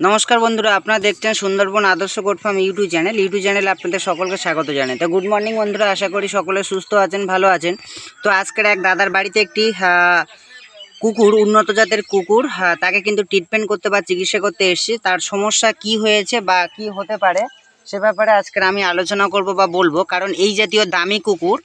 নমস্কার বন্ধুরা, আপনারা দেখছেন সুন্দরবন আদর্শ গোট ফার্ম ইউটিউব চ্যানেলে আপনাদের সকলকে স্বাগত জানাই। তো গুড মর্নিং বন্ধুরা, আশা করি সকলে সুস্থ আছেন, ভালো আছেন। তো আজকের এক দাদার বাড়িতে একটি কুকুর, উন্নত জাতের কুকুর, তাকে কিন্তু ট্রিটমেন্ট করতে বা চিকিৎসা করতে এসেছি। তার সমস্যা কি হয়েছে বা কি হতে পারে সে ব্যাপারে আজকের আমি আলোচনা করব বা বলবো। কারণ এই জাতীয় দামি কুকুর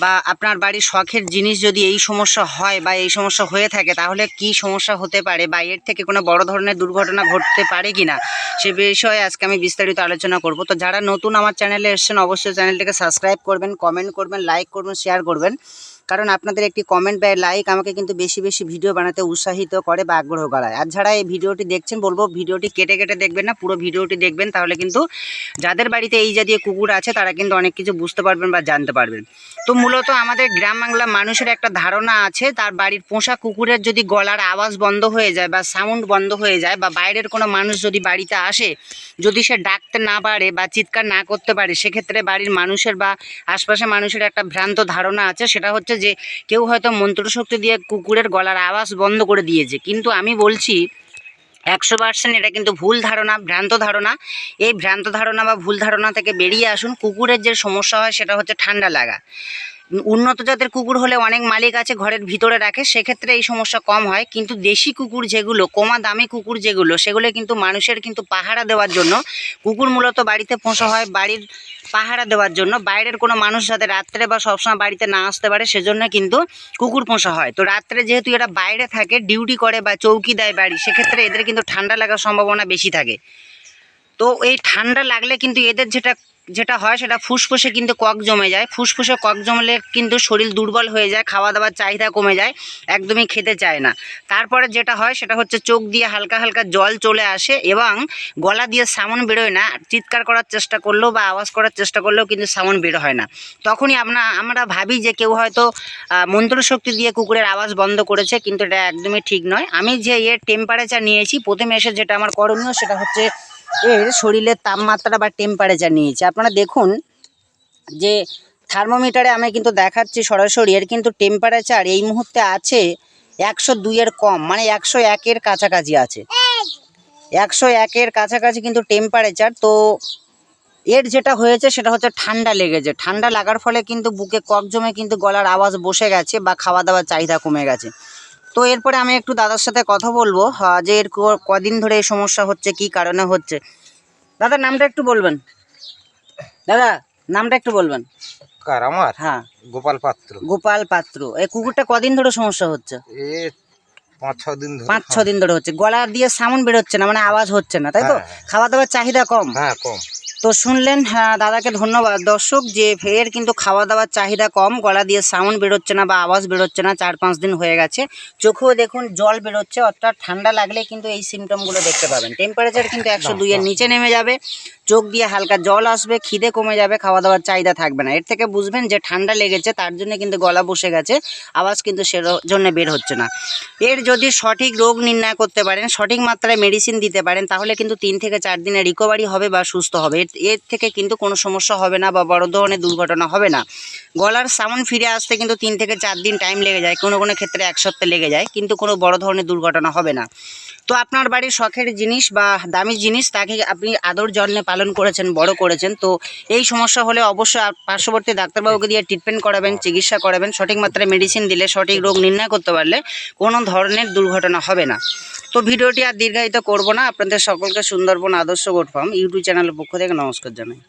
বা আপনার বাড়ির শখের জিনিস যদি এই সমস্যা হয় বা এই সমস্যা হয়ে থাকে, তাহলে কি সমস্যা হতে পারে বা এর থেকে কোনো বড় ধরনের দুর্ঘটনা ঘটতে পারে কি না, সে বিষয়ে আজকে আমি বিস্তারিত আলোচনা করব। তো যারা নতুন আমার চ্যানেলে এসেছেন, অবশ্যই চ্যানেলটিকে সাবস্ক্রাইব করবেন, কমেন্ট করবেন, লাইক করবেন, শেয়ার করবেন। কারণ আপনাদের একটি কমেন্ট বা লাইক আমাকে কিন্তু বেশি বেশি ভিডিও বানাতে উৎসাহিত করে বা আগ্রহ করায়। আর যারা এই ভিডিওটি দেখছেন, বলবো ভিডিওটি কেটে কেটে দেখবেন না, পুরো ভিডিওটি দেখবেন। তাহলে কিন্তু যাদের বাড়িতে এই জাতীয় কুকুর আছে তারা কিন্তু অনেক কিছু বুঝতে পারবেন বা জানতে পারবেন। তো মূলত আমাদের গ্রাম বাংলা মানুষের একটা ধারণা আছে, তার বাড়ির পোষা কুকুরের যদি গলার আওয়াজ বন্ধ হয়ে যায় বা সাউন্ড বন্ধ হয়ে যায়, বা বাইরের কোনো মানুষ যদি বাড়িতে আসে, যদি সে ডাকতে না পারে বা চিৎকার না করতে পারে, সেক্ষেত্রে বাড়ির মানুষের বা আশপাশের মানুষের একটা ভ্রান্ত ধারণা আছে, সেটা হচ্ছে যে কেউ হয়তো মন্ত্রশক্তি দিয়ে কুকুরের গলার আওয়াজ বন্ধ করে দিয়েছে। কিন্তু আমি বলছি 100% এটা কিন্তু ভুল ধারণা, ভ্রান্ত ধারণা। এই ভ্রান্ত ধারণা বা ভুল ধারণা থেকে বেরিয়ে আসুন। কুকুরের যে সমস্যা হয় সেটা হচ্ছে ঠান্ডা লাগা। উন্নত জাতের কুকুর হলে অনেক মালিক আছে ঘরের ভিতরে রাখে, সেক্ষেত্রে এই সমস্যা কম হয়। কিন্তু দেশি কুকুর যেগুলো, কমা দামি কুকুর যেগুলো, সেগুলো কিন্তু মানুষের কিন্তু পাহারা দেওয়ার জন্য কুকুর মূলত বাড়িতে পোষা হয়, বাড়ির পাহারা দেওয়ার জন্য। বাইরের কোনো মানুষ যাতে রাত্রে বা সবসময় বাড়িতে না আসতে পারে, সেজন্য কিন্তু কুকুর পোষা হয়। তো রাত্রে যেহেতু এরা বাইরে থাকে, ডিউটি করে বা চৌকি দেয় বাড়ি, সেক্ষেত্রে এদের কিন্তু ঠান্ডা লাগার সম্ভাবনা বেশি থাকে। তো এই ঠান্ডা লাগলে কিন্তু এদের যেটা হয় সেটা ফুসফুসে কিন্তু কক জমে যায়। ফুসফুসে কক জমলে কিন্তু শরীর দুর্বল হয়ে যায়, খাওয়া দাওয়ার চাহিদা কমে যায়, একদমই খেতে চায় না। তারপরে যেটা হয় সেটা হচ্ছে চোখ দিয়ে হালকা হালকা জল চলে আসে এবং গলা দিয়ে সাউন্ড বেরোয় না। চিৎকার করার চেষ্টা করলেও বা আওয়াজ করার চেষ্টা করলেও কিন্তু সাউন্ড বের হয় না। তখনই আমরা ভাবি যে কেউ হয়তো মন্ত্রশক্তি দিয়ে কুকুরের আওয়াজ বন্ধ করেছে, কিন্তু এটা একদমই ঠিক নয়। আমি যে এর টেম্পারেচার নিয়েছি, প্রথমে এসে যেটা আমার করণীয় সেটা হচ্ছে এর শরীরের তাপমাত্রা বা টেম্পারেচার নিয়েছি। আপনারা দেখুন যে থার্মোমিটারে আমি কিন্তু দেখাচ্ছি সরাসরি, এর কিন্তু টেম্পারেচার এই মুহূর্তে আছে 102-এর কম, মানে 101-এর কাছাকাছি আছে। 101-এর কাছাকাছি কিন্তু টেম্পারেচার। তো এর যেটা হয়েছে সেটা হচ্ছে ঠান্ডা লেগেছে। ঠান্ডা লাগার ফলে কিন্তু বুকে কক জমে কিন্তু গলার আওয়াজ বসে গেছে বা খাওয়া দাওয়ার চাহিদা কমে গেছে। তো এরপরে আমি একটু দাদার সাথে কথা বলবো যে এর কদিন ধরে এই সমস্যা হচ্ছে, কি কারণে হচ্ছে। দাদার নামটা একটু বলবেন। দাদা নামটা একটু বলবেন। কার আমার? হ্যাঁ, গোপাল পাত্র। গোপাল পাত্র। এই কুকুরটা কদিন ধরে সমস্যা হচ্ছে? এ 5-6 দিন ধরে। 5-6 দিন ধরে হচ্ছে। গলা দিয়ে সাউন্ড বেরোচ্ছে না, মানে আওয়াজ হচ্ছে না, তাই তো? খাওয়া দাওয়ার চাহিদা কম। হ্যাঁ, কম। তো শুনলেন, হ্যাঁ, দাদাকে ধন্যবাদ। দর্শক, যে এর কিন্তু খাওয়া দাওয়ার চাহিদা কম, গলা দিয়ে সাউন্ড বেরোচ্ছে না বা আওয়াজ বেরোচ্ছে না, 4-5 দিন হয়ে গেছে। চোখেও দেখুন জল বেরোচ্ছে, অর্থাৎ ঠান্ডা লাগলে কিন্তু এই সিমটমগুলো দেখতে পাবেন। টেম্পারেচার কিন্তু 102-এর নিচে নেমে যাবে, চোখ দিয়ে হালকা জল আসবে, খিদে কমে যাবে, খাওয়া দাওয়ার চাহিদা থাকবে না। এর থেকে বুঝবেন যে ঠান্ডা লেগেছে, তার জন্য কিন্তু গলা বসে গেছে, আওয়াজ কিন্তু সে জন্য বের হচ্ছে না। এর যদি সঠিক রোগ নির্ণয় করতে পারেন, সঠিক মাত্রায় মেডিসিন দিতে পারেন, তাহলে কিন্তু 3 থেকে 4 দিনে রিকভারি হবে বা সুস্থ হবে। এর থেকে কিন্তু কোনো সমস্যা হবে না বা বড় ধরনের দুর্ঘটনা হবে না। গলার সাউন্ড ফিরে আসতে কিন্তু 3 থেকে 4 দিন টাইম লেগে যায়, কোনো কোনো ক্ষেত্রে 1 সপ্তাহ লেগে যায়, কিন্তু কোনো বড় ধরনের দুর্ঘটনা হবে না। তো আপনার বাড়ির শখের জিনিস বা দামি জিনিস, তাকে আপনি আদর যত্নে পালন করেছেন, বড় করেছেন। তো এই সমস্যা হলে অবশ্যই পার্শ্ববর্তী ডাক্তারবাবুকে দিয়ে ট্রিটমেন্ট করাবেন, চিকিৎসা করাবেন। সঠিক মাত্রায় মেডিসিন দিলে, সঠিক রোগ নির্ণয় করতে পারলে কোনো ধরনের দুর্ঘটনা হবে না। তো ভিডিওটি আর দীর্ঘায়িত করব না। আপনাদের সকলকে সুন্দরবন আদর্শ গোট ফার্ম ইউটিউব চ্যানেলের পক্ষ থেকে নমস্কার জানাই।